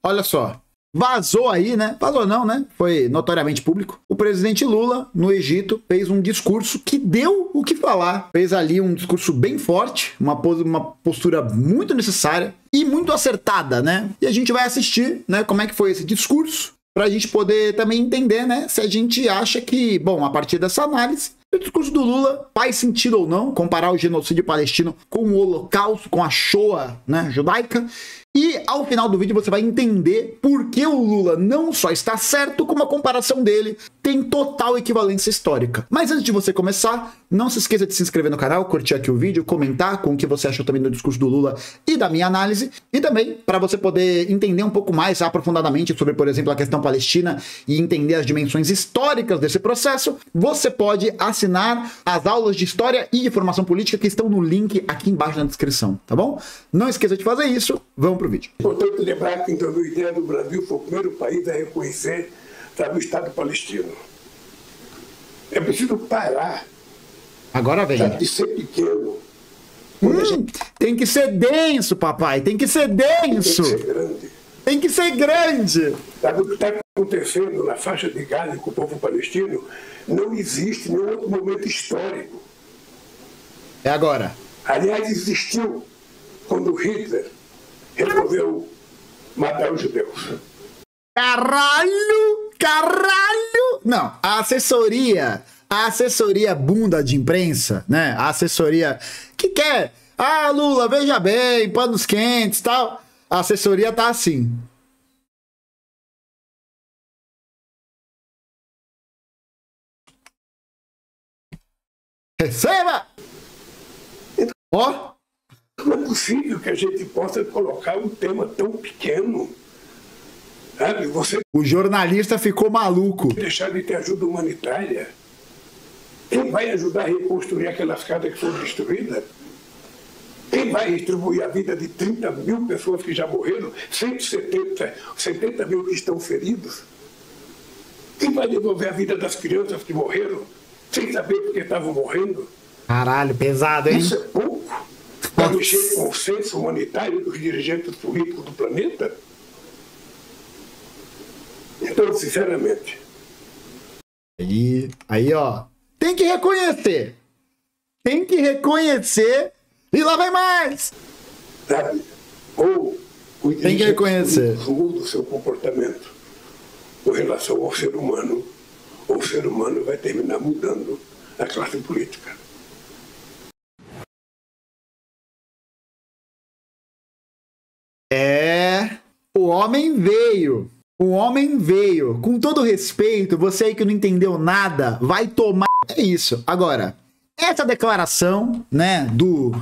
olha só. Vazou aí, né? Vazou não, né? Foi notoriamente público. O presidente Lula, no Egito, fez um discurso que deu o que falar. Fez ali um discurso bem forte, uma postura muito necessária e muito acertada, né? E a gente vai assistir, né, como é que foi esse discurso, pra gente poder também entender, né, se a gente acha que, bom, a partir dessa análise, o discurso do Lula faz sentido ou não, comparar o genocídio palestino com o Holocausto, com a Shoah, né, judaica. E ao final do vídeo você vai entender por que o Lula não só está certo, como a comparação dele tem total equivalência histórica. Mas antes de você começar, não se esqueça de se inscrever no canal, curtir aqui o vídeo, comentar com o que você achou também do discurso do Lula e da minha análise. E também, para você poder entender um pouco mais aprofundadamente sobre, por exemplo, a questão palestina e entender as dimensões históricas desse processo, você pode assinar as aulas de História e de Formação Política que estão no link aqui embaixo na descrição, tá bom? Não esqueça de fazer isso, vamos pro vídeo. Importante lembrar que em 2010 o Brasil foi o primeiro país a reconhecer o Estado palestino. É preciso parar. Agora vem. De ser pequeno. Tem que ser denso, papai. Tem que ser denso. Tem que ser grande. Tem que ser grande. Sabe o que está acontecendo na faixa de Gaza com o povo palestino? Não existe nenhum outro momento histórico. É agora. Aliás, existiu quando Hitler resolveu matar os judeus. Caralho! Caralho! Não, a assessoria bunda de imprensa, né? A assessoria que quer, Lula, veja bem, panos quentes e tal. A assessoria tá assim. Receba! Ó. Não é possível que a gente possa colocar um tema tão pequeno. Sabe? Você O jornalista ficou maluco. deixar de ter ajuda humanitária. Quem vai ajudar a reconstruir aquelas casas que foram destruídas? Quem vai distribuir a vida de 30 mil pessoas que já morreram, 70 mil que estão feridos? Quem vai devolver a vida das crianças que morreram, sem saber por que estavam morrendo? Caralho, pesado, hein? Isso é pouco para mexer com o senso humanitário dos dirigentes políticos do planeta? Então, sinceramente... Aí, ó. Tem que reconhecer. Tem que reconhecer. E lá vai mais. Sabe? Ou o Tem que reconhecer. muda o seu comportamento com relação ao ser humano, ou o ser humano vai terminar mudando a classe política. O homem veio. O homem veio. Com todo respeito, você aí que não entendeu nada, vai tomar... É isso. Agora, essa declaração, né, do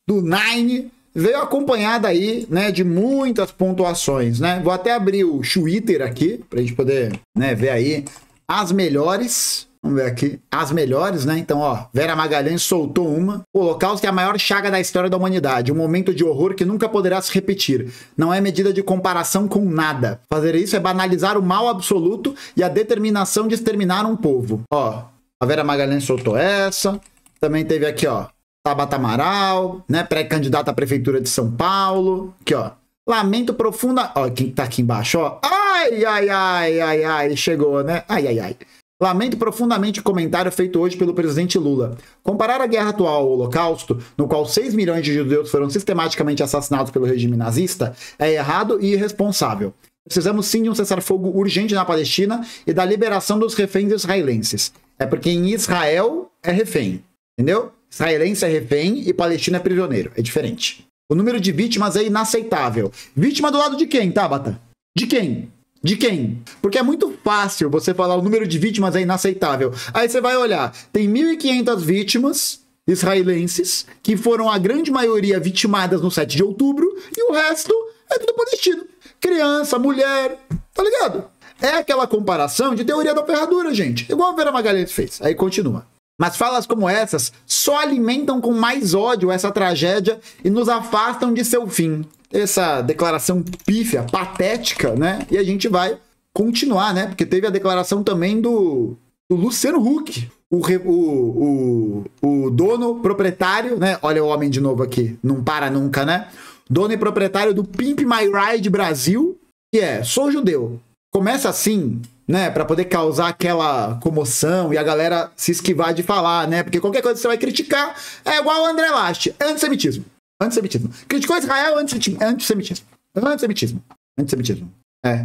Nine veio acompanhada aí, né, de muitas pontuações, né? Vou até abrir o Twitter aqui, pra gente poder, né, ver aí as melhores. Vamos ver aqui. As melhores, né? Então, ó, Vera Magalhães soltou uma. O Holocausto é a maior chaga da história da humanidade. Um momento de horror que nunca poderá se repetir. Não é medida de comparação com nada. Fazer isso é banalizar o mal absoluto e a determinação de exterminar um povo. Ó, a Vera Magalhães soltou essa. Também teve aqui, ó, Tabata Amaral, né? Pré-candidata à Prefeitura de São Paulo. Aqui, ó. Lamento profunda... Ó, quem tá aqui embaixo, ó. Ai, ai, ai, ai, ai. Chegou, né? Ai, ai, ai. Lamento profundamente o comentário feito hoje pelo presidente Lula. Comparar a guerra atual ao Holocausto, no qual 6 milhões de judeus foram sistematicamente assassinados pelo regime nazista, é errado e irresponsável. Precisamos sim de um cessar-fogo urgente na Palestina e da liberação dos reféns israelenses. É porque em Israel é refém, entendeu? Israelense é refém e palestino é prisioneiro. É diferente. O número de vítimas é inaceitável. Vítima do lado de quem, Tabata? De quem? De quem? Porque é muito fácil você falar o número de vítimas é inaceitável. Aí você vai olhar, tem 1.500 vítimas israelenses, que foram a grande maioria vitimadas no 7 de outubro, e o resto é tudo palestino. Criança, mulher, tá ligado? É aquela comparação de teoria da ferradura, gente. Igual a Vera Magalhães fez. Aí continua. Mas falas como essas só alimentam com mais ódio essa tragédia e nos afastam de seu fim. Essa declaração pífia, patética, né? E a gente vai continuar, né? Porque teve a declaração também do Luciano Huck, o dono proprietário, né? Olha o homem de novo aqui, não para nunca, né? Dono e proprietário do Pimp My Ride Brasil, que é, sou judeu. Começa assim, né, para poder causar aquela comoção e a galera se esquivar de falar, né, porque qualquer coisa que você vai criticar é igual o André Last, antissemitismo. Antissemitismo. Criticou Israel, antissemitismo. Antissemitismo.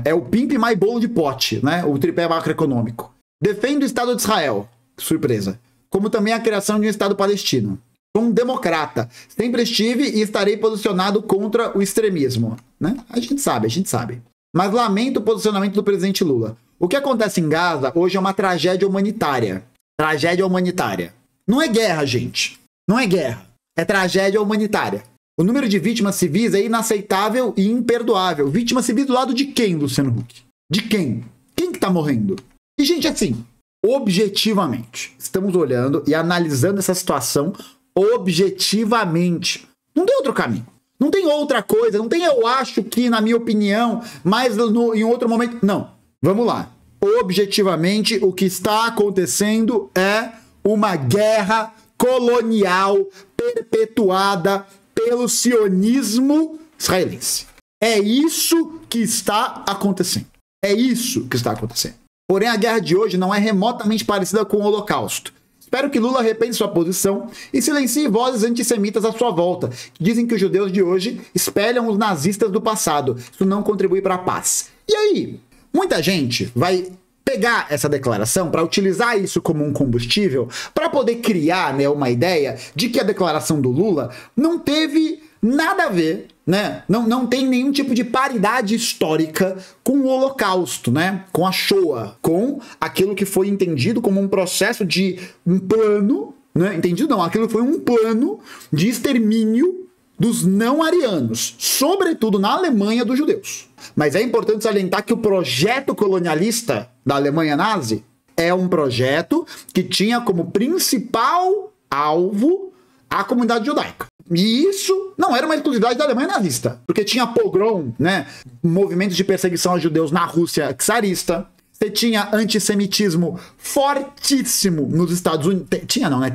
É o pimp mais bolo de pote, né, o tripé macroeconômico. Defende o Estado de Israel, surpresa, como também a criação de um Estado palestino. Sou um democrata, sempre estive e estarei posicionado contra o extremismo, né? A gente sabe. Mas lamento o posicionamento do presidente Lula. O que acontece em Gaza hoje é uma tragédia humanitária. Tragédia humanitária. Não é guerra, gente. Não é guerra. É tragédia humanitária. O número de vítimas civis é inaceitável e imperdoável. Vítimas civis do lado de quem, Luciano Huck? De quem? Quem que tá morrendo? E, gente, assim, objetivamente, estamos olhando e analisando essa situação objetivamente. Não tem outro caminho. Não tem outra coisa. Não tem eu acho que, na minha opinião, mas em outro momento. Não. Vamos lá. Objetivamente, o que está acontecendo é uma guerra colonial perpetuada pelo sionismo israelense. É isso que está acontecendo. É isso que está acontecendo. Porém, a guerra de hoje não é remotamente parecida com o Holocausto. Espero que Lula repense sua posição e silencie vozes antissemitas à sua volta, que dizem que os judeus de hoje espelham os nazistas do passado. Isso não contribui para a paz. E aí, muita gente vai pegar essa declaração para utilizar isso como um combustível para poder criar, né, uma ideia de que a declaração do Lula não teve nada a ver, né? Não tem nenhum tipo de paridade histórica com o Holocausto, né? Com a Shoah, com aquilo que foi entendido como um processo de um plano, né? Entendido não, aquilo foi um plano de extermínio dos não-arianos, sobretudo na Alemanha dos judeus. Mas é importante salientar que o projeto colonialista da Alemanha nazi é um projeto que tinha como principal alvo a comunidade judaica. E isso não era uma exclusividade da Alemanha nazista, porque tinha pogrom, né, movimentos de perseguição aos judeus na Rússia czarista. Você tinha antissemitismo fortíssimo nos Estados Unidos. Tinha não, né?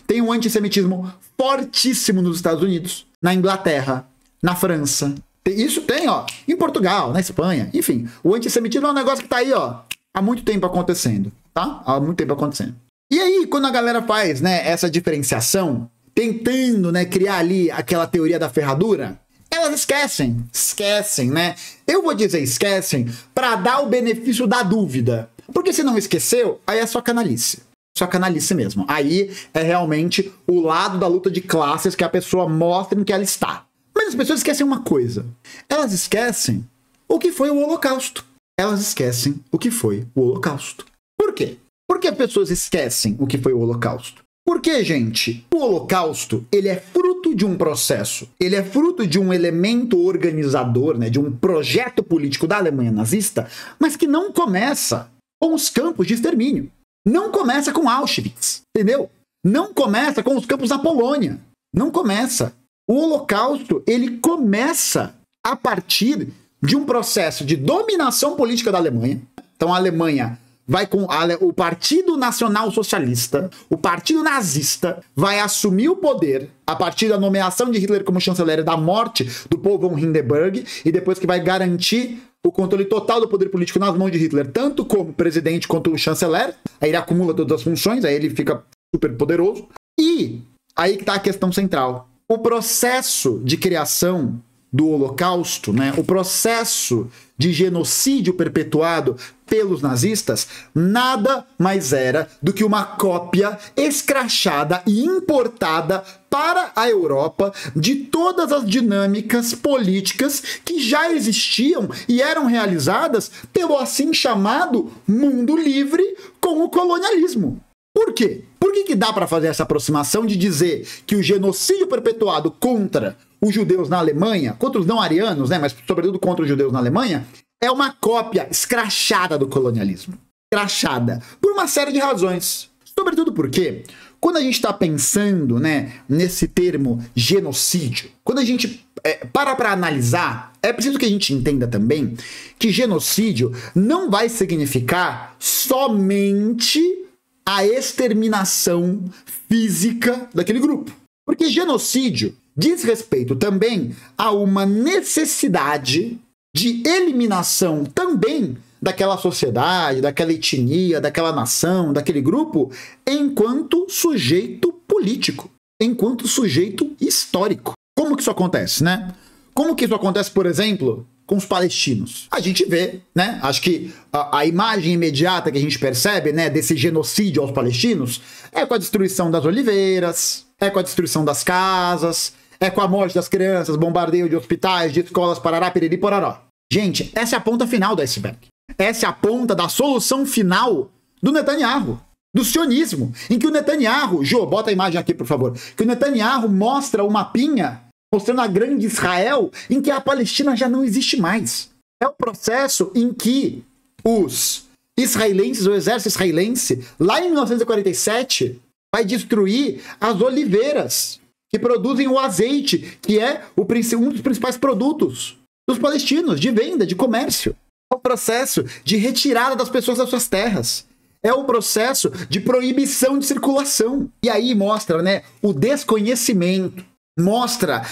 Tem um antissemitismo fortíssimo nos Estados Unidos, na Inglaterra, na França. Isso tem, ó, em Portugal, na Espanha. Enfim, o antissemitismo é um negócio que tá aí, ó, há muito tempo acontecendo, tá? Há muito tempo acontecendo. E aí, quando a galera faz, né, essa diferenciação, tentando, né, criar ali aquela teoria da ferradura, elas esquecem, né? Eu vou dizer esquecem para dar o benefício da dúvida. Porque se não esqueceu, aí é só canalice. Só canalice mesmo. Aí é realmente o lado da luta de classes que a pessoa mostra em que ela está. Mas as pessoas esquecem uma coisa. Elas esquecem o que foi o Holocausto. Elas esquecem o que foi o Holocausto. Por quê? Por que as pessoas esquecem o que foi o Holocausto? Porque, gente, o Holocausto, ele é fruto de um processo, ele é fruto de um elemento organizador, né, de um projeto político da Alemanha nazista, mas que não começa com os campos de extermínio. Não começa com Auschwitz, entendeu? Não começa com os campos da Polônia. Não começa. O Holocausto, ele começa a partir de um processo de dominação política da Alemanha. Então, a Alemanha vai com o Partido Nacional Socialista, o Partido Nazista, vai assumir o poder a partir da nomeação de Hitler como chanceler, da morte do Paul von Hindenburg, e depois que vai garantir o controle total do poder político nas mãos de Hitler, tanto como presidente quanto o chanceler. Aí ele acumula todas as funções, aí ele fica super poderoso. E aí que está a questão central. O processo de criação do Holocausto, né, o processo de genocídio perpetuado pelos nazistas, nada mais era do que uma cópia escrachada e importada para a Europa de todas as dinâmicas políticas que já existiam e eram realizadas pelo assim chamado mundo livre com o colonialismo. Por quê? Por que dá para fazer essa aproximação de dizer que o genocídio perpetuado contra os judeus na Alemanha, contra os não-arianos, né, mas sobretudo contra os judeus na Alemanha, é uma cópia escrachada do colonialismo? Escrachada. Por uma série de razões. Sobretudo porque, quando a gente está pensando, né, nesse termo genocídio, quando a gente para analisar, é preciso que a gente entenda também que genocídio não vai significar somente a exterminação física daquele grupo. Porque genocídio diz respeito também a uma necessidade de eliminação também daquela sociedade, daquela etnia, daquela nação, daquele grupo, enquanto sujeito político, enquanto sujeito histórico. Como que isso acontece, né? Como que isso acontece, por exemplo, com os palestinos? A gente vê, né? Acho que a imagem imediata que a gente percebe, né, desse genocídio aos palestinos é com a destruição das oliveiras, é com a destruição das casas, é com a morte das crianças, bombardeio de hospitais, de escolas, parará, piriri, pororó. Gente, essa é a ponta final do iceberg. Essa é a ponta da solução final do Netanyahu, do sionismo, em que o Netanyahu, Jô, bota a imagem aqui, por favor, que o Netanyahu mostra o mapinha mostrando a grande Israel, em que a Palestina já não existe mais. É o processo em que os israelenses, o exército israelense, lá em 1947, vai destruir as oliveiras que produzem o azeite, que é um dos principais produtos dos palestinos, de venda, de comércio. É o processo de retirada das pessoas das suas terras. É o processo de proibição de circulação. E aí mostra, né, o desconhecimento, mostra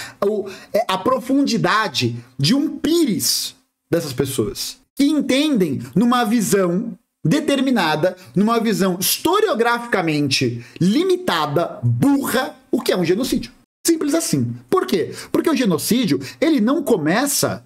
a profundidade de um pires dessas pessoas, que entendem numa visão determinada, numa visão historiograficamente limitada, burra, o que é um genocídio. Simples assim. Por quê? Porque o genocídio, ele não começa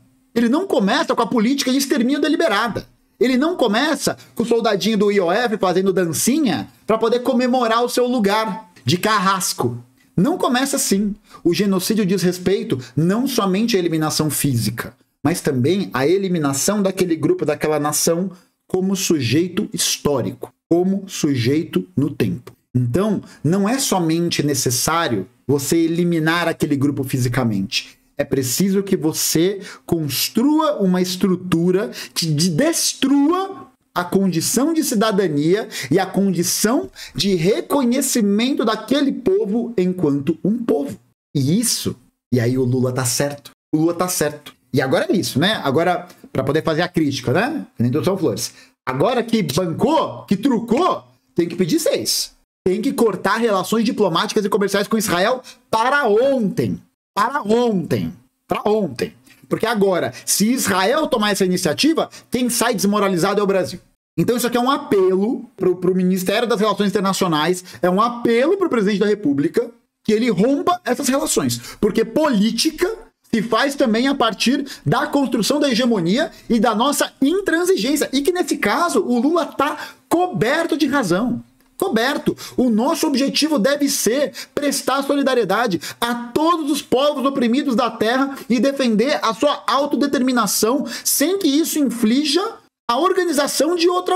com a política de extermínio deliberada. Ele não começa com o soldadinho do IOF fazendo dancinha para poder comemorar o seu lugar de carrasco. Não começa assim. O genocídio diz respeito não somente à eliminação física, mas também à eliminação daquele grupo, daquela nação, como sujeito histórico, como sujeito no tempo. Então, não é somente necessário você eliminar aquele grupo fisicamente. É preciso que você construa uma estrutura que destrua a condição de cidadania e a condição de reconhecimento daquele povo enquanto um povo. E aí o Lula tá certo. O Lula tá certo. E agora é isso, né? Agora, para poder fazer a crítica, né? São Flores. Agora que bancou, que trucou, tem que pedir 6. Tem que cortar relações diplomáticas e comerciais com Israel para ontem. Para ontem. Para ontem. Porque agora, se Israel tomar essa iniciativa, quem sai desmoralizado é o Brasil. Então isso aqui é um apelo para o Ministério das Relações Internacionais, é um apelo para o presidente da República que ele rompa essas relações. Porque política se faz também a partir da construção da hegemonia e da nossa intransigência. E que nesse caso o Lula está coberto de razão. Coberto. O nosso objetivo deve ser prestar solidariedade a todos os povos oprimidos da terra e defender a sua autodeterminação sem que isso inflija a organização de outra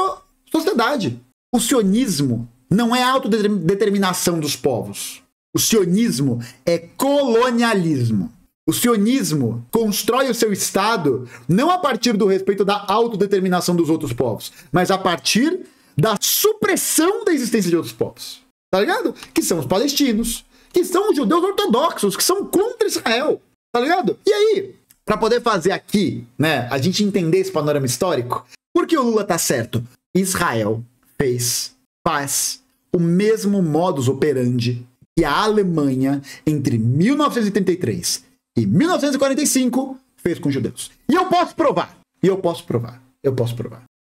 sociedade. O sionismo não é a autodeterminação dos povos. O sionismo é colonialismo. O sionismo constrói o seu Estado não a partir do respeito da autodeterminação dos outros povos, mas a partir da supressão da existência de outros povos, tá ligado? Que são os palestinos, que são os judeus ortodoxos, que são contra Israel, tá ligado? E aí, para poder fazer aqui, né, a gente entender esse panorama histórico, por que o Lula tá certo? Israel faz o mesmo modus operandi que a Alemanha entre 1933 e 1945 fez com os judeus. E eu posso provar.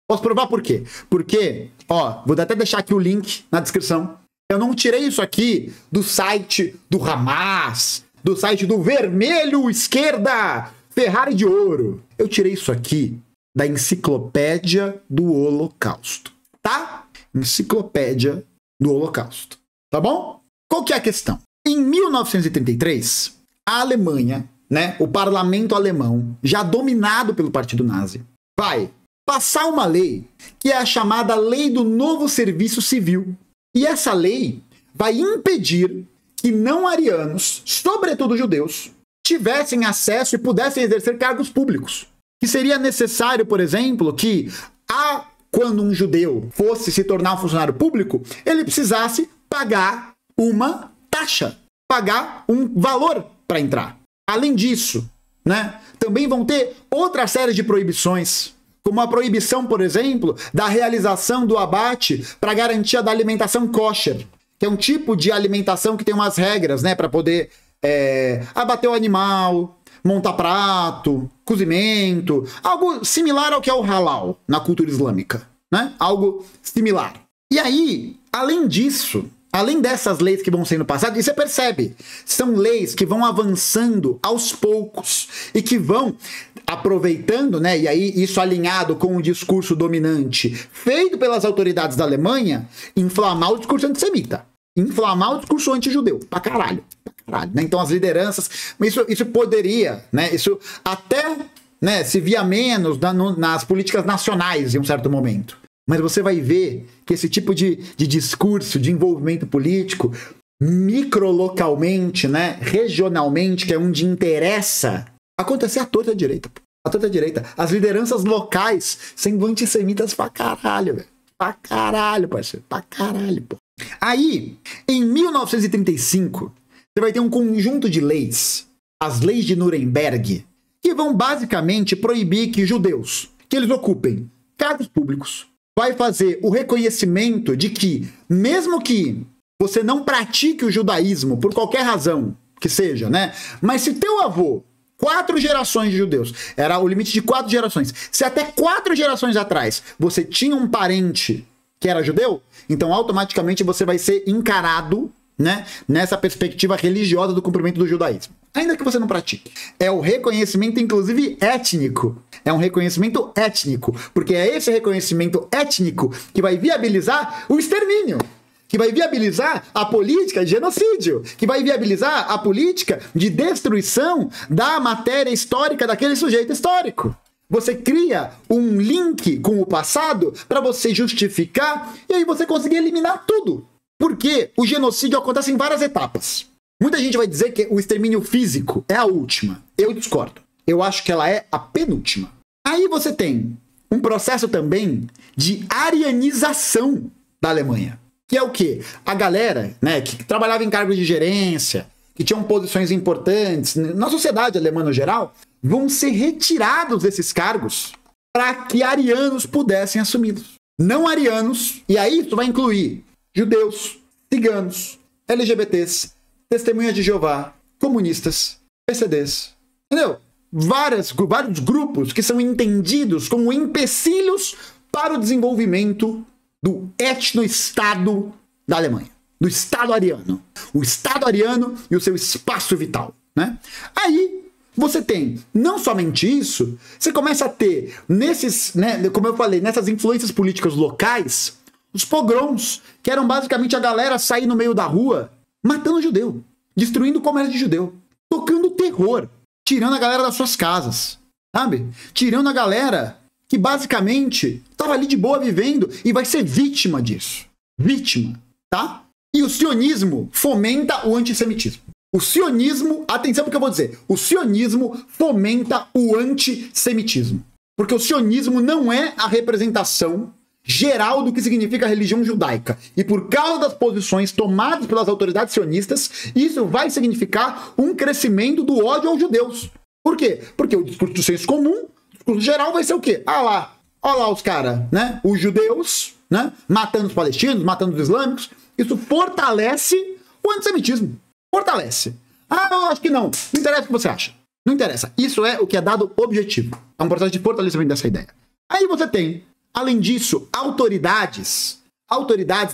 Posso provar por quê? Porque, ó, vou até deixar aqui o link na descrição. Eu não tirei isso aqui do site do Hamas, do site do Vermelho Esquerda Ferrari de Ouro. Eu tirei isso aqui da Enciclopédia do Holocausto, tá? Enciclopédia do Holocausto, tá bom? Qual que é a questão? Em 1933, a Alemanha, né, o parlamento alemão, já dominado pelo Partido Nazi, vai passar uma lei que é a chamada Lei do Novo Serviço Civil. E essa lei vai impedir que não-arianos, sobretudo judeus, tivessem acesso e pudessem exercer cargos públicos. Que seria necessário, por exemplo, que quando um judeu fosse se tornar um funcionário público, ele precisasse pagar uma taxa, pagar um valor para entrar. Além disso, né, também vão ter outra série de proibições, como a proibição, por exemplo, da realização do abate para garantia da alimentação kosher, que é um tipo de alimentação que tem umas regras, né, para poder abater o animal, montar prato, cozimento, algo similar ao que é o halal na cultura islâmica, né? Algo similar. E aí, além disso, além dessas leis que vão sendo passadas, e você percebe, são leis que vão avançando aos poucos e que vão aproveitando, né? E aí isso alinhado com o discurso dominante feito pelas autoridades da Alemanha, inflamar o discurso antissemita, inflamar o discurso anti-judeu, pra caralho, né? Então as lideranças, isso poderia, né? Isso até, né, se via menos nas políticas nacionais em um certo momento. Mas você vai ver que esse tipo de discurso, de envolvimento político, microlocalmente, né, regionalmente, que é onde interessa, acontecer à torta direita. À torta direita. As lideranças locais sendo antissemitas pra caralho, velho. Pra caralho, parceiro. Pra caralho, pô. Aí, em 1935, você vai ter um conjunto de leis, as leis de Nuremberg, que vão basicamente proibir que judeus, que eles ocupem cargos públicos, vai fazer o reconhecimento de que, mesmo que você não pratique o judaísmo por qualquer razão que seja, né? Mas se teu avô, 4 gerações de judeus, era o limite de 4 gerações, se até 4 gerações atrás você tinha um parente que era judeu, então automaticamente você vai ser encarado, né, nessa perspectiva religiosa do cumprimento do judaísmo. Ainda que você não pratique. É o reconhecimento, inclusive, étnico. É um reconhecimento étnico. Porque é esse reconhecimento étnico que vai viabilizar o extermínio. Que vai viabilizar a política de genocídio. Que vai viabilizar a política de destruição da matéria histórica daquele sujeito histórico. Você cria um link com o passado para você justificar e aí você conseguir eliminar tudo. Porque o genocídio acontece em várias etapas. Muita gente vai dizer que o extermínio físico é a última. Eu discordo. Eu acho que ela é a penúltima. Aí você tem um processo também de arianização da Alemanha. Que é o quê? A galera, né, que trabalhava em cargos de gerência, que tinham posições importantes na sociedade alemã no geral, vão ser retirados desses cargos para que arianos pudessem assumi-los. Não arianos, e aí isso vai incluir judeus, ciganos, LGBTs, testemunhas de Jeová, comunistas, PCDs, entendeu? Vários grupos que são entendidos como empecilhos para o desenvolvimento do etno-estado da Alemanha, do Estado ariano. O Estado ariano e o seu espaço vital, né? Aí você tem não somente isso, você começa a ter nesses, né, como eu falei, nessas influências políticas locais, os pogroms, que eram basicamente a galera sair no meio da rua matando judeu, destruindo o comércio de judeu, tocando terror, tirando a galera das suas casas, sabe? Tirando a galera que basicamente estava ali de boa vivendo e vai ser vítima disso. Vítima, tá? E o sionismo fomenta o antissemitismo. O sionismo, atenção porque eu vou dizer, o sionismo fomenta o antissemitismo. Porque o sionismo não é a representação geral do que significa a religião judaica. E por causa das posições tomadas pelas autoridades sionistas, isso vai significar um crescimento do ódio aos judeus. Por quê? Porque o discurso do senso comum, o discurso geral vai ser o quê? Olha lá os caras, né? Os judeus, né? Matando os palestinos, matando os islâmicos. Isso fortalece o antissemitismo. Fortalece. Ah, eu acho que não. Não interessa o que você acha. Não interessa. Isso é o que é dado objetivo. É um processo de fortalecimento dessa ideia. Aí você tem, além disso, autoridades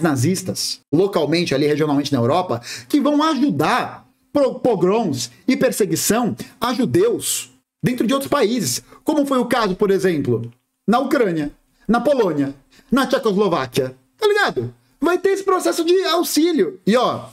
nazistas, localmente, ali regionalmente na Europa, que vão ajudar pogroms e perseguição a judeus dentro de outros países. Como foi o caso, por exemplo, na Ucrânia, na Polônia, na Tchecoslováquia. Tá ligado? Vai ter esse processo de auxílio. E ó,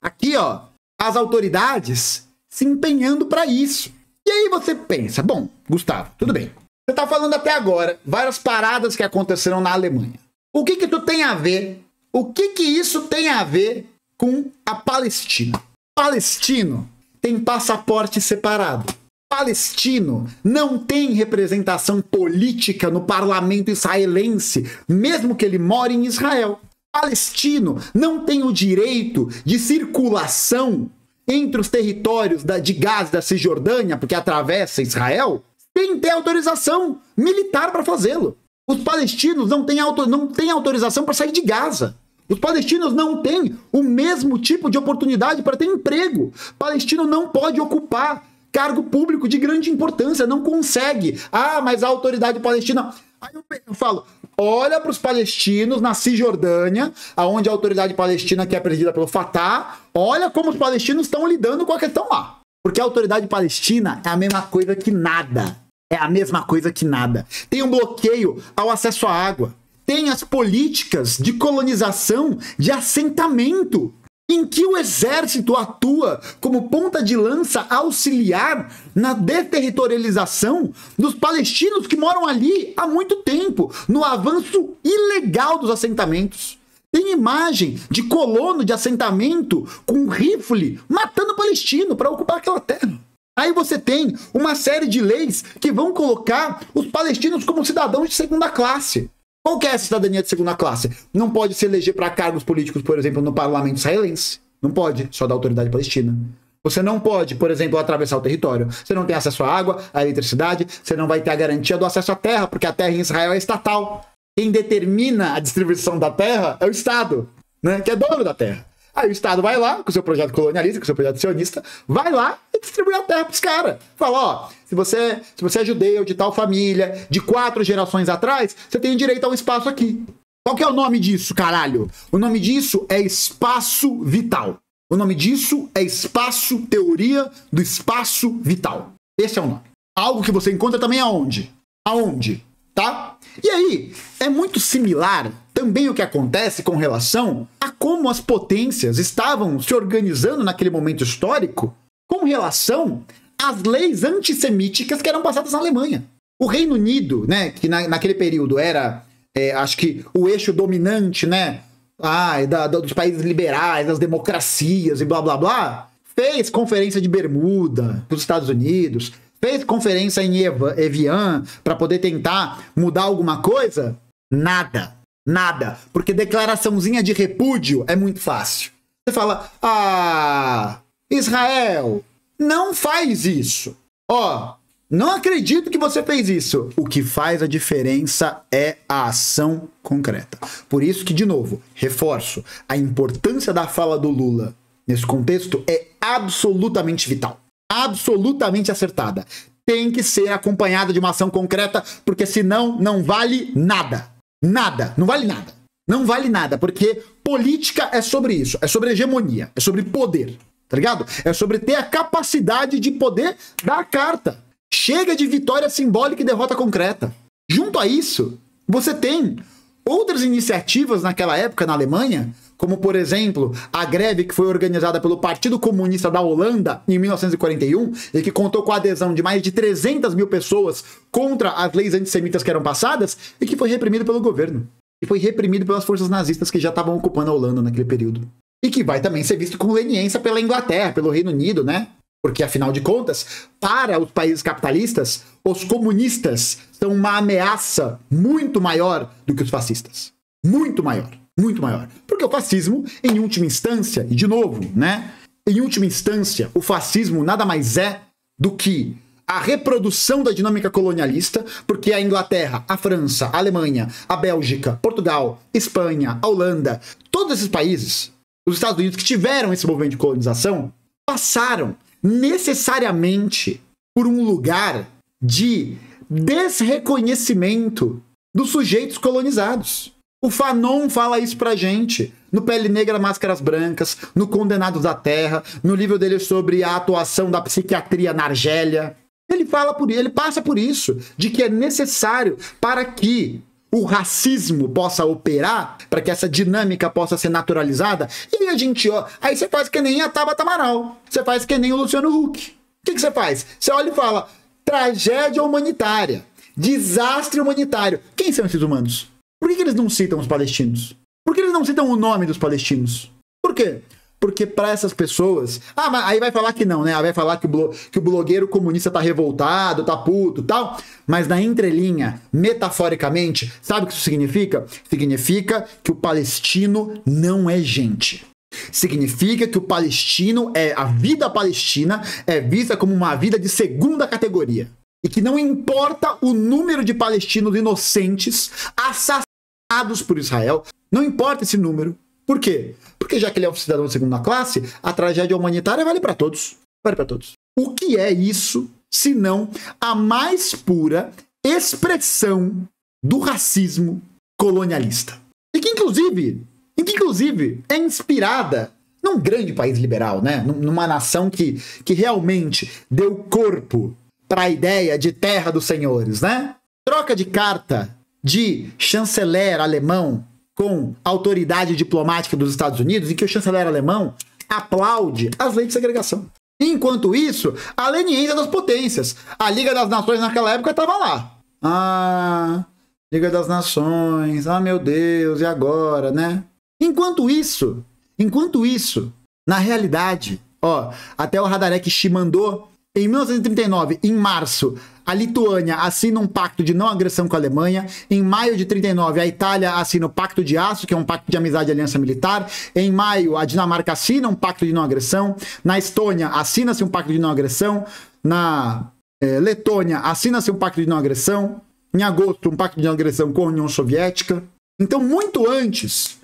aqui ó, as autoridades se empenhando para isso. E aí você pensa, bom, Gustavo, tudo bem. Você tá falando até agora várias paradas que aconteceram na Alemanha. O que tu tem a ver? O que isso tem a ver com a Palestina? Palestino tem passaporte separado. Palestino não tem representação política no parlamento israelense, mesmo que ele more em Israel. Palestino não tem o direito de circulação entre os territórios de Gaza e da Cisjordânia, porque atravessa Israel, sem ter autorização militar para fazê-lo. Os palestinos não têm autorização para sair de Gaza. Os palestinos não têm o mesmo tipo de oportunidade para ter emprego. O palestino não pode ocupar cargo público de grande importância, não consegue. Ah, mas a autoridade palestina... Aí eu falo, olha para os palestinos na Cisjordânia, onde a autoridade palestina, que é presidida pelo Fatah, olha como os palestinos estão lidando com a questão lá. Porque a autoridade palestina é a mesma coisa que nada. É a mesma coisa que nada. Tem um bloqueio ao acesso à água. Tem as políticas de colonização, de assentamento, em que o exército atua como ponta de lança auxiliar na deterritorialização dos palestinos que moram ali há muito tempo, no avanço ilegal dos assentamentos. Tem imagem de colono de assentamento com rifle matando palestino para ocupar aquela terra. Aí você tem uma série de leis que vão colocar os palestinos como cidadãos de segunda classe. Qual que é essa cidadania de segunda classe? Não pode se eleger para cargos políticos, por exemplo, no parlamento israelense. Não pode, só da autoridade palestina. Você não pode, por exemplo, atravessar o território. Você não tem acesso à água, à eletricidade, você não vai ter a garantia do acesso à terra, porque a terra em Israel é estatal. Quem determina a distribuição da terra é o Estado, né, que é dono da terra. Aí o Estado vai lá, com o seu projeto colonialista, com o seu projeto sionista, vai lá e distribui a terra para os caras. Fala, ó, se você é judeu de tal família, de 4 gerações atrás, você tem direito a um espaço aqui. Qual que é o nome disso, caralho? O nome disso é espaço vital. O nome disso é espaço, teoria do espaço vital. Esse é o nome. Algo que você encontra também aonde? Aonde? Tá? E aí, é muito similar também o que acontece com relação a como as potências estavam se organizando naquele momento histórico com relação às leis antissemíticas que eram passadas na Alemanha. O Reino Unido, né, que naquele período era, acho que o eixo dominante, né, dos países liberais, das democracias e blá blá blá, fez conferência de Bermuda para os Estados Unidos, fez conferência em Evian para poder tentar mudar alguma coisa? Nada. Nada. Porque declaraçãozinha de repúdio é muito fácil. Você fala, Israel, não faz isso. Ó, não acredito que você fez isso. O que faz a diferença é a ação concreta. Por isso que, de novo, reforço, a importância da fala do Lula nesse contexto é absolutamente vital. Absolutamente acertada. Tem que ser acompanhada de uma ação concreta, porque senão não vale nada. Nada. Não vale nada. Não vale nada, porque política é sobre isso. É sobre hegemonia. É sobre poder. Tá ligado? É sobre ter a capacidade de poder dar a carta. Chega de vitória simbólica e derrota concreta. Junto a isso, você tem outras iniciativas naquela época na Alemanha, como, por exemplo, a greve que foi organizada pelo Partido Comunista da Holanda em 1941 e que contou com a adesão de mais de 300 mil pessoas contra as leis antissemitas que eram passadas e que foi reprimido pelo governo. E foi reprimido pelas forças nazistas que já estavam ocupando a Holanda naquele período. E que vai também ser visto com leniência pela Inglaterra, pelo Reino Unido, né? Porque, afinal de contas, para os países capitalistas, os comunistas são uma ameaça muito maior do que os fascistas. Muito maior. Muito maior. Porque o fascismo, em última instância, e de novo, né? Em última instância, o fascismo nada mais é do que a reprodução da dinâmica colonialista, porque a Inglaterra, a França, a Alemanha, a Bélgica, Portugal, Espanha, a Holanda, todos esses países, os Estados Unidos que tiveram esse movimento de colonização, passaram necessariamente por um lugar de desreconhecimento dos sujeitos colonizados. O Fanon fala isso pra gente, no Pele Negra, Máscaras Brancas, no Condenados da Terra, no livro dele sobre a atuação da psiquiatria na Argélia. Ele passa por isso, de que é necessário para que o racismo possa operar, para que essa dinâmica possa ser naturalizada. E aí aí você faz que nem a Tabata Amaral, você faz que nem o Luciano Huck. O que você faz? Você olha e fala, tragédia humanitária, desastre humanitário. Quem são esses humanos? Por que eles não citam os palestinos? Por que eles não citam o nome dos palestinos? Por quê? Porque para essas pessoas... mas aí vai falar que não, né? Vai falar que o blogueiro comunista tá revoltado, tá puto e tal. Mas na entrelinha, metaforicamente, sabe o que isso significa? Significa que o palestino não é gente. Significa que o palestino a vida palestina é vista como uma vida de segunda categoria. E que não importa o número de palestinos inocentes assassinados por Israel, não importa esse número. Por quê? Porque já que ele é um cidadão de segunda classe, a tragédia humanitária vale para todos. Pare para todos. O que é isso, senão a mais pura expressão do racismo colonialista? E que, inclusive, é inspirada num grande país liberal, né? Numa nação que realmente deu corpo para a ideia de terra dos senhores, né? Troca de carta de chanceler alemão com autoridade diplomática dos Estados Unidos, em que o chanceler alemão aplaude as leis de segregação. Enquanto isso, a leniência das potências. A Liga das Nações naquela época estava lá. Ah, Liga das Nações, ah meu Deus, e agora, né? Enquanto isso, na realidade, ó, até o Radarek mandou, em 1939, em março, a Lituânia assina um pacto de não agressão com a Alemanha. Em maio de 39, a Itália assina o Pacto de Aço, que é um pacto de amizade e aliança militar. Em maio, a Dinamarca assina um pacto de não agressão. Na Estônia, assina-se um pacto de não agressão. Na Letônia, assina-se um pacto de não agressão. Em agosto, um pacto de não agressão com a União Soviética. Então, muito antes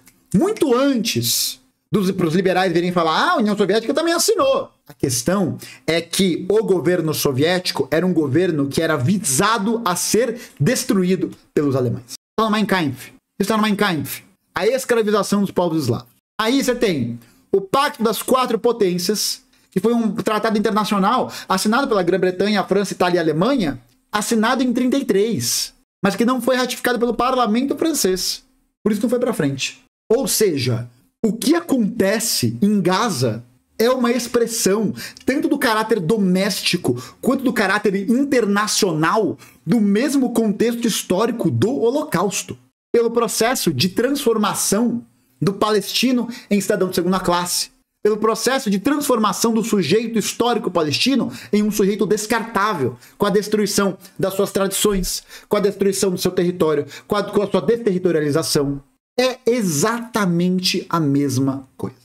para os liberais virem falar, a União Soviética também assinou. A questão é que o governo soviético era um governo que era visado a ser destruído pelos alemães. Está no Mein Kampf. A escravização dos povos eslavos. Aí você tem o Pacto das Quatro Potências, que foi um tratado internacional assinado pela Grã-Bretanha, França, Itália e Alemanha, assinado em 1933, mas que não foi ratificado pelo parlamento francês. Por isso não foi para frente. Ou seja, o que acontece em Gaza é uma expressão tanto do caráter doméstico quanto do caráter internacional do mesmo contexto histórico do Holocausto, pelo processo de transformação do palestino em cidadão de segunda classe, pelo processo de transformação do sujeito histórico palestino em um sujeito descartável, com a destruição das suas tradições, com a destruição do seu território, com a sua desterritorialização. É exatamente a mesma coisa.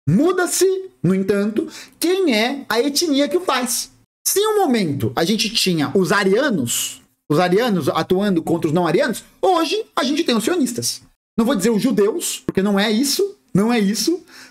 Muda-se, no entanto, quem é a etnia que o faz. Se em um momento a gente tinha os arianos atuando contra os não-arianos, hoje a gente tem os sionistas. Não vou dizer os judeus, porque não é isso,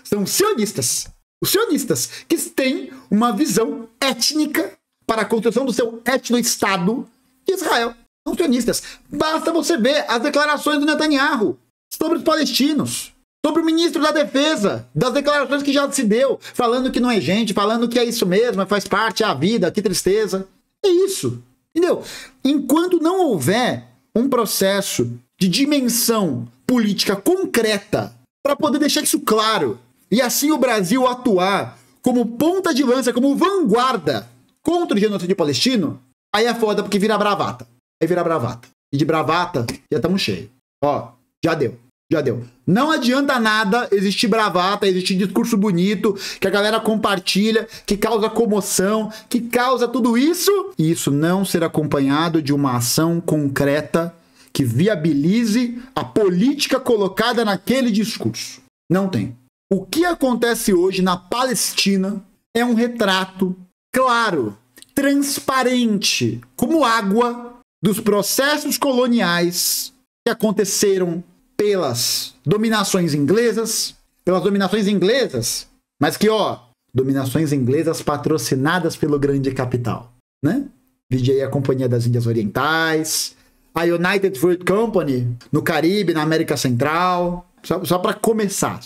são sionistas. Os sionistas que têm uma visão étnica para a construção do seu etno-estado de Israel. São sionistas. Basta você ver as declarações do Netanyahu sobre os palestinos, sobre o ministro da Defesa, das declarações que já se deu, falando que não é gente, falando que é isso mesmo, faz parte da vida, que tristeza. É isso, entendeu? Enquanto não houver um processo de dimensão política concreta para poder deixar isso claro, e assim o Brasil atuar como ponta de lança, como vanguarda contra o genocídio palestino, aí é foda porque vira bravata. Aí vira bravata. E de bravata já estamos cheios. Ó, já deu. Não adianta nada existir bravata, existir discurso bonito, que a galera compartilha, que causa comoção, que causa tudo isso, e isso não ser acompanhado de uma ação concreta que viabilize a política colocada naquele discurso. Não tem. O que acontece hoje na Palestina é um retrato claro, transparente, como água, dos processos coloniais que aconteceram pelas dominações inglesas, mas que, dominações inglesas patrocinadas pelo grande capital, né? Vide aí a Companhia das Índias Orientais, a United Fruit Company no Caribe, na América Central, só para começar.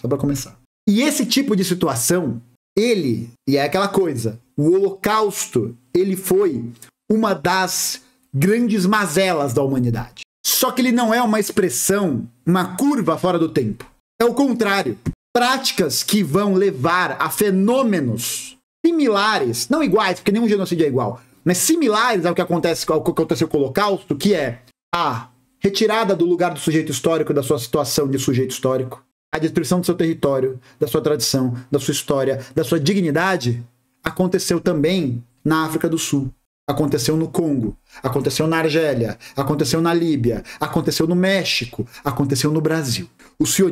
E esse tipo de situação, e é aquela coisa, o Holocausto, ele foi uma das grandes mazelas da humanidade. Só que ele não é uma expressão, uma curva fora do tempo. É o contrário. Práticas que vão levar a fenômenos similares, não iguais, porque nenhum genocídio é igual, mas similares ao que aconteceu com o Holocausto, que é a retirada do lugar do sujeito histórico, da sua situação de sujeito histórico, a destruição do seu território, da sua tradição, da sua história, da sua dignidade, aconteceu também na África do Sul. Aconteceu no Congo, aconteceu na Argélia, aconteceu na Líbia, aconteceu no México, aconteceu no Brasil. O sim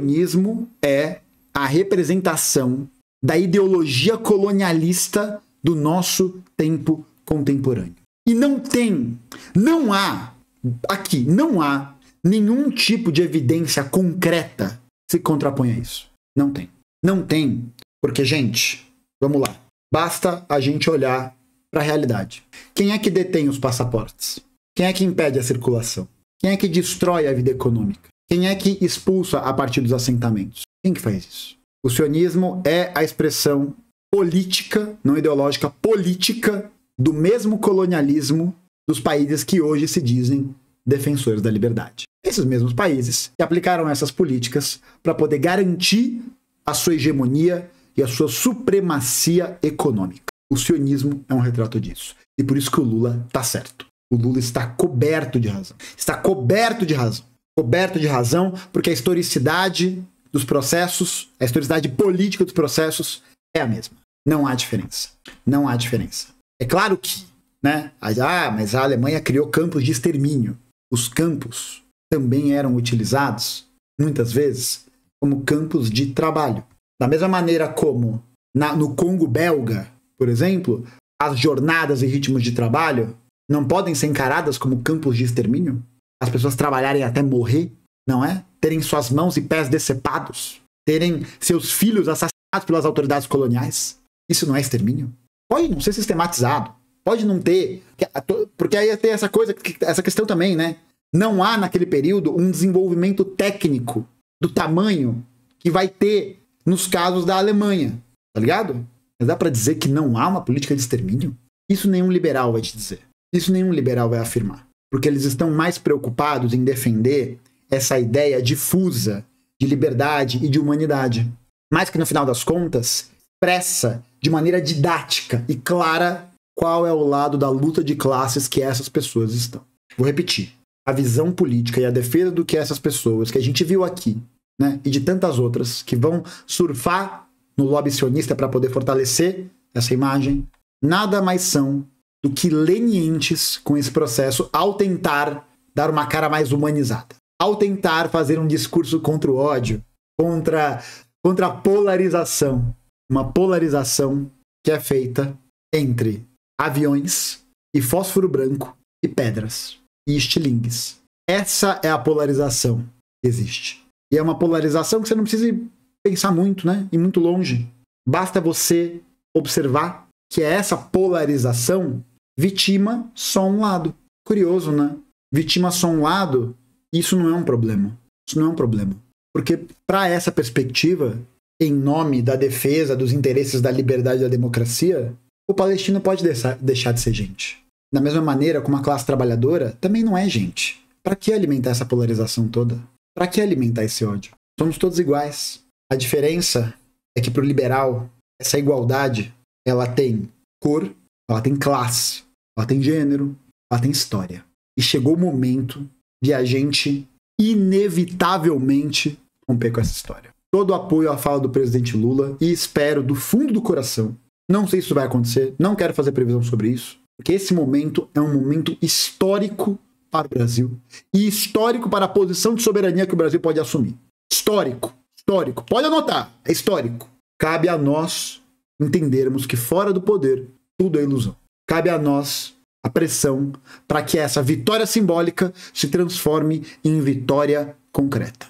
é a representação da ideologia colonialista do nosso tempo contemporâneo. E não há nenhum tipo de evidência concreta que se contrapõe a isso. Não tem. Porque, gente, vamos lá. Basta a gente olhar para a realidade. Quem é que detém os passaportes? Quem é que impede a circulação? Quem é que destrói a vida econômica? Quem é que expulsa a partir dos assentamentos? Quem que faz isso? O sionismo é a expressão política, não ideológica, política, do mesmo colonialismo dos países que hoje se dizem defensores da liberdade. Esses mesmos países que aplicaram essas políticas para poder garantir a sua hegemonia e a sua supremacia econômica. O sionismo é um retrato disso. E por isso que o Lula está certo. O Lula está coberto de razão. Está coberto de razão. Coberto de razão porque a historicidade dos processos, a historicidade política dos processos é a mesma. Não há diferença. Não há diferença. É claro que, né? Mas a Alemanha criou campos de extermínio. Os campos também eram utilizados, muitas vezes, como campos de trabalho. Da mesma maneira como no Congo belga, por exemplo, as jornadas e ritmos de trabalho não podem ser encaradas como campos de extermínio? As pessoas trabalharem até morrer, não é? Terem suas mãos e pés decepados, terem seus filhos assassinados pelas autoridades coloniais. Isso não é extermínio? Pode não ser sistematizado, pode não ter, porque aí tem essa questão também, né? Não há naquele período um desenvolvimento técnico do tamanho que vai ter nos casos da Alemanha, tá ligado? Mas dá pra dizer que não há uma política de extermínio? Isso nenhum liberal vai te dizer. Isso nenhum liberal vai afirmar. Porque eles estão mais preocupados em defender essa ideia difusa de liberdade e de humanidade. Mas que, no final das contas, expressa de maneira didática e clara qual é o lado da luta de classes que essas pessoas estão. Vou repetir. A visão política e a defesa do que essas pessoas que a gente viu aqui, né, e de tantas outras que vão surfar no lobby sionista para poder fortalecer essa imagem, nada mais são do que lenientes com esse processo ao tentar dar uma cara mais humanizada, ao tentar fazer um discurso contra o ódio, contra a polarização, uma polarização que é feita entre aviões e fósforo branco e pedras e estilingues. Essa é a polarização que existe. E é uma polarização que você não precisa pensar muito, né? Ir muito longe. Basta você observar que essa polarização vitima só um lado. Curioso, né? Vitima só um lado, isso não é um problema. Isso não é um problema. Porque para essa perspectiva, em nome da defesa dos interesses da liberdade e da democracia, o palestino pode deixar de ser gente. Da mesma maneira como a classe trabalhadora também não é gente. Para que alimentar essa polarização toda? Para que alimentar esse ódio? Somos todos iguais. A diferença é que para o liberal, essa igualdade, ela tem cor, ela tem classe, ela tem gênero, ela tem história. E chegou o momento de a gente, inevitavelmente, romper com essa história. Todo apoio à fala do presidente Lula e espero do fundo do coração. Não sei se isso vai acontecer, não quero fazer previsão sobre isso, porque esse momento é um momento histórico para o Brasil e histórico para a posição de soberania que o Brasil pode assumir. Histórico. Histórico. Pode anotar. É histórico. Cabe a nós entendermos que fora do poder, tudo é ilusão. Cabe a nós a pressão para que essa vitória simbólica se transforme em vitória concreta.